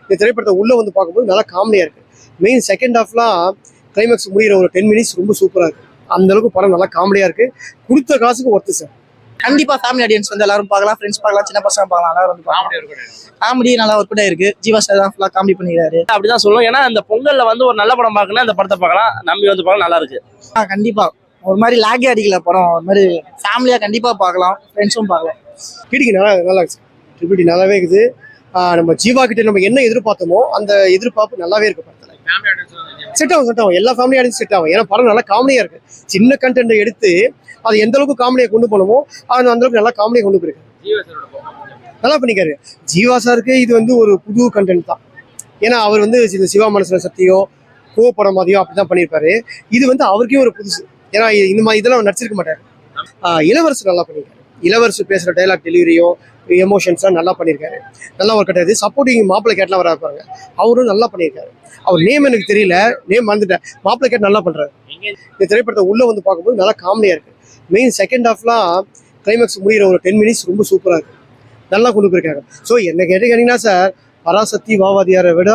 இந்த திரைப்படத்தை உள்ள வந்து பார்க்கும்போது நல்லா காமெடியா இருக்கு. மெயின் செகண்ட் ஹாஃப்லாம் கிளைமேக்ஸ் முடிகிற ஒரு 10 மினிட்ஸ் ரொம்ப சூப்பரா இருக்கு. அந்த அளவுக்கு படம் நல்லா காமெடியா இருக்கு. கொடுத்த காசுக்கு ஒர்த்து சார். கண்டிப்பா ஃபேமிலி ஆடியன்ஸ் வந்து எல்லாரும் பார்க்கலாம், ஃப்ரெண்ட்ஸ் பார்க்கலாம், சின்ன பசங்க பார்க்கலாம், எல்லாரும் வந்து காமெடி நல்லா ஒர்க் கூட இருக்கு. ஜீவா சார் தான் ஃபுல்லா காமெடி பண்ணிக்கிறாரு. அப்படிதான் சொல்லுவோம். ஏன்னா இந்த பொங்கல்ல வந்து ஒரு நல்ல படம் பார்க்கணும், இந்த படத்தை பார்க்கலாம். நம்பி வந்து பார்க்கலாம், நல்லா இருக்கு. கண்டிப்பா ஒரு மாதிரி லாகே அடிக்கல படம். ஒரு மாதிரி ஃபேமிலியா கண்டிப்பா பார்க்கலாம், ஃப்ரெண்ட்ஸும் பார்க்கலாம். டிடிக்கு நல்லா இருக்கு சார். டிபிடி நல்லாவே இருக்குது. நம்ம ஜீவா கிட்ட நம்ம என்ன எதிர்பார்த்தோமோ அந்த எதிர்பார்ப்பு நல்லாவே இருக்கு படத்துல. செட் ஆகும் எல்லா ஃபேமிலி ஆடியன்ஸ் செட் ஆகும். ஏன்னா படம் நல்லா காமெடியா இருக்கு. சின்ன கண்டென்ட் எடுத்து அது எந்த அளவுக்கு காமெடியை கொண்டு போனோமோ அது அந்த அளவுக்கு நல்லா காமெடியை கொண்டு போயிருக்கு. நல்லா பண்ணிக்காரு ஜீவா சாருக்கு. இது வந்து ஒரு புது கண்டென்ட் தான். ஏன்னா அவர் வந்து சிவா மனசுல சத்தியோ கோவப்படம் மாதிரியோ அப்படிதான் பண்ணியிருப்பாரு. இது வந்து அவருக்கே ஒரு புதுசு. ஏன்னா இந்த மாதிரி இதெல்லாம் நடிச்சிருக்க மாட்டாரு. இளவரசு நல்லா பண்ணியிருக்காரு. இளவரசு பேசுற டைலாக் டெலிவரியோ எமோஷன்ஸ்லாம் நல்லா பண்ணியிருக்காரு. நல்லா ஒர்க் கிடையாது. சப்போர்ட்டிங் மாப்பிள்ளை கேட்லாம் வர இருப்பாங்க, அவரும் நல்லா பண்ணியிருக்காரு. அவர் நேம் எனக்கு தெரியல, நேம் வந்துட்டேன். மாப்பிள்ளை கேட் நல்லா பண்றாரு. இந்த திரைப்படத்தை உள்ள வந்து பார்க்கும்போது நல்லா காமெடியா இருக்கு. மெயின் செகண்ட் ஹாஃப்லாம் கிளைமேக்ஸ் முடிகிற ஒரு 10 மினிட்ஸ் ரொம்ப சூப்பரா இருக்கு. நல்லா கொண்டு போயிருக்காங்க. ஸோ என்ன கேட்டீங்கன்னா சார், பராசக்தி வாவாதியாரை விட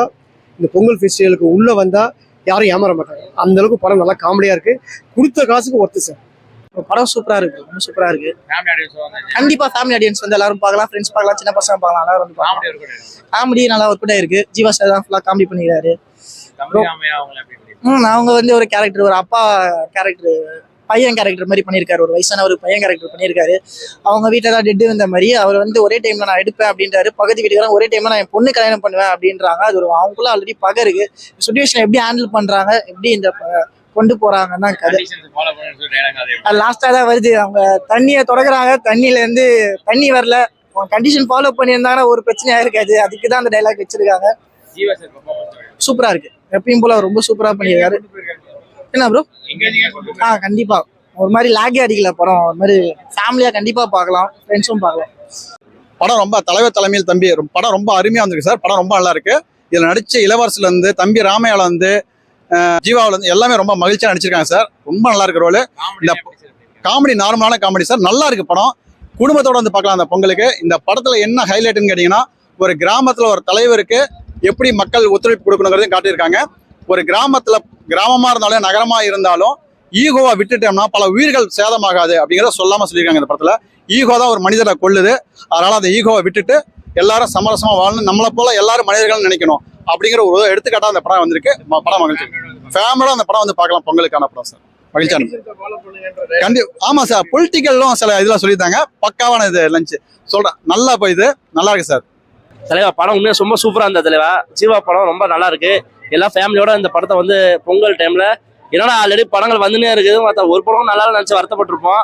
இந்த பொங்கல் ஃபெஸ்டிவலுக்கு உள்ள வந்தா யாரும் ஏமாற மாட்டாங்க. அந்த அளவுக்கு படம் நல்லா காமெடியா இருக்கு. கொடுத்த காசுக்கு ஒர்த்து சார். படம் சூப்பரா இருக்கு, ரொம்ப சூப்பரா இருக்கு. கண்டிப்பா ஃபேமிலி ஆடியன்ஸ் வந்து எல்லாரும் பார்க்கலாம், ஃப்ரெண்ட்ஸ் பார்க்கலாம், சின்ன பசங்க பார்க்கலாம், எல்லாரும் வந்து காமெடி நல்லா ஒர்க் கூட இருக்கு. ஜீவா சார் தான் ஃபுல்லா காமெடி பண்ணிக்கிறாரு. அவங்க வந்து ஒரு கேரக்டர், ஒரு அப்பா கேரக்டர், பையன் கேரக்டர் மாதிரி பண்ணியிருக்காரு. ஒரு வயசான ஒரு பையன் கேரக்டர் பண்ணியிருக்காரு. அவங்க வீட்டில் தான் டெட்டு வந்த மாதிரி அவர் வந்து ஒரே டைம்ல நான் எடுப்பேன் அப்படின்றாரு. பக்கத்து வீட்டுக்காரன் ஒரே டைம்ல நான் என் பொண்ணு கல்யாணம் பண்ணுவேன் அப்படின்றாங்க. அது ஒரு அவங்களுக்குள்ள ஆல்ரெடி பகை இருக்கு. சுச்சுவேஷன் எப்படி ஹேண்டில் பண்றாங்க, எப்படி இந்த கொண்டு போறாங்கன்னா கதை லாஸ்டா தான் வருது. அவங்க தண்ணியை தொடங்குறாங்க, தண்ணியில இருந்து தண்ணி வரல. கண்டிஷன் ஃபாலோ பண்ணியிருந்தாங்கன்னா ஒரு பிரச்சனையா இருக்காது. அதுக்கு தான் அந்த டைலாக் வச்சிருக்காங்க. சூப்பரா இருக்கு. எப்பயும் போல ரொம்ப சூப்பரா பண்ணியிருக்காரு. என்ன ப்ரோ? கண்டிப்பா ஒரு மாதிரி லாகே அடிக்கல படம். ஒரு மாதிரி ஃபேமிலியா கண்டிப்பா பார்க்கலாம், ஃப்ரெண்ட்ஸும் பார்க்கலாம். படம் ரொம்ப தலைவர் தலைமையில் தம்பி படம் ரொம்ப அருமையா வந்திருக்கு சார். படம் ரொம்ப நல்லா இருக்கு. இதுல நடிச்ச இளவரசுல இருந்து தம்பி ராமையால இருந்து ஜீவாவில இருந்து எல்லாமே ரொம்ப மகிழ்ச்சியா நடிச்சிருக்காங்க சார். ரொம்ப நல்லா இருக்கு ரோல். இந்த காமெடி நார்மலான காமெடி சார். நல்லா இருக்கு படம். குடும்பத்தோட வந்து பார்க்கலாம் அந்த பொங்கலுக்கு. இந்த படத்துல என்ன ஹைலைட்னு கேட்டீங்கன்னா, ஒரு கிராமத்துல ஒரு தலைவருக்கு எப்படி மக்கள் ஒத்துழைப்பு கொடுக்கணுங்கிறதையும் காட்டியிருக்காங்க. ஒரு கிராமமா இருந்தாலும் நகரமா இருந்தாலும் ஈகோவா விட்டுட்டோம்னா பல உயிர்கள் சேதமாகாது அப்படிங்கிறத சொல்லாம சொல்லியிருக்காங்க இந்த படத்துல. ஈகோ தான் ஒரு மனிதரை கொல்லுது. அதனால அந்த ஈகோவை விட்டுட்டு எல்லாரும் சமரசமா வாழணும், நம்மளை போல எல்லாரும் மனிதர்கள் நினைக்கணும் அப்படிங்கிற ஒரு எடுத்துக்காட்டா அந்த படம் வந்திருக்கு. படம் மகிழ்ச்சி. ஃபேமிலியோட அந்த படம் வந்து பார்க்கலாம். பொங்கலுக்கான படம் சார். மகிழ்ச்சியான ஆமா சார். பொலிட்டிக்கலும் சில இதெல்லாம் சொல்லியிருந்தாங்க. பக்காவான இது லஞ்ச் சொல்றேன். நல்லா போய் இது நல்லா இருக்கு சார். தலைவா படம் உண்மையாக ரொம்ப சூப்பராக இருந்த தலைவா. ஜீவா படம் ரொம்ப நல்லா இருக்கு. எல்லா ஃபேமிலியோட இந்த படத்தை வந்து பொங்கல் டைம்ல என்னன்னா ஆல்ரெடி படங்கள் வந்துனே இருக்குது. மற்ற ஒரு படம் நல்லா நினச்சி வருத்தப்பட்டிருப்போம்.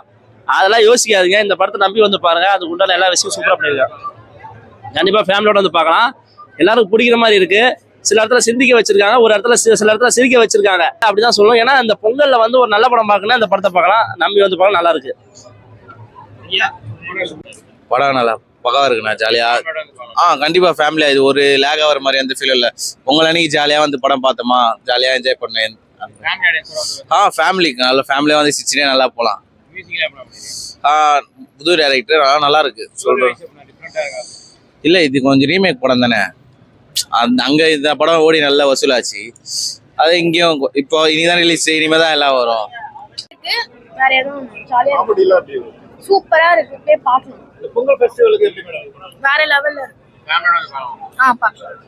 அதெல்லாம் யோசிக்காதுங்க. இந்த படத்தை நம்பி வந்து பாருங்க. அதுக்கு உண்டான எல்லா விஷயம் சூப்பராக பண்ணியிருக்காங்க. கண்டிப்பா ஃபேமிலியோட வந்து பார்க்கலாம். எல்லாருக்கும் பிடிக்கிற மாதிரி இருக்கு. சில இடத்துல சிந்திக்க வச்சிருக்காங்க, ஒரு இடத்துல சில இடத்துல சிரிக்க வச்சிருக்காங்க. அப்படிதான் சொல்லுவோம். ஏன்னா இந்த பொங்கல்ல வந்து ஒரு நல்ல படம் பார்க்கணும், இந்த படத்தை பார்க்கலாம். நம்பி வந்து பார்க்கலாம், நல்லா இருக்கு. படம் நல்லா பக்கம் இருக்குண்ணா. ஜாலியா கண்டிப்பா ஃபேமிலியா இது ஒரு லேக் ஆகிற மாதிரி எந்த ஃபீல் இல்லை. உங்களை அன்னைக்கு ஜாலியா வந்து படம் பார்த்தோமா, ஜாலியா என்ஜாய் பண்ணேன். ஃபேமிலிக்கு நல்ல ஃபேமிலியா வந்து சிரிச்சுனே நல்லா போகலாம். புது டைரக்டர் நல்லா இருக்கு சொல்றேன். இல்ல இது கொஞ்சம் ரீமேக் படம் தானே. அங்க இந்த படம் ஓடி நல்லா வசூலாச்சு. அது இங்கேயும் இப்போ இனிதான் ரிலீஸ், இனிமேதான் எல்லாம் வரும். வேற எதுவும் ஜாலியா சூப்பரா இருக்கு. போய் பார்க்கலாம். பொங்கல் ஃபெஸ்டிவலுக்கு வேற லெவல்ல இருக்கு. பார்க்கலாம்.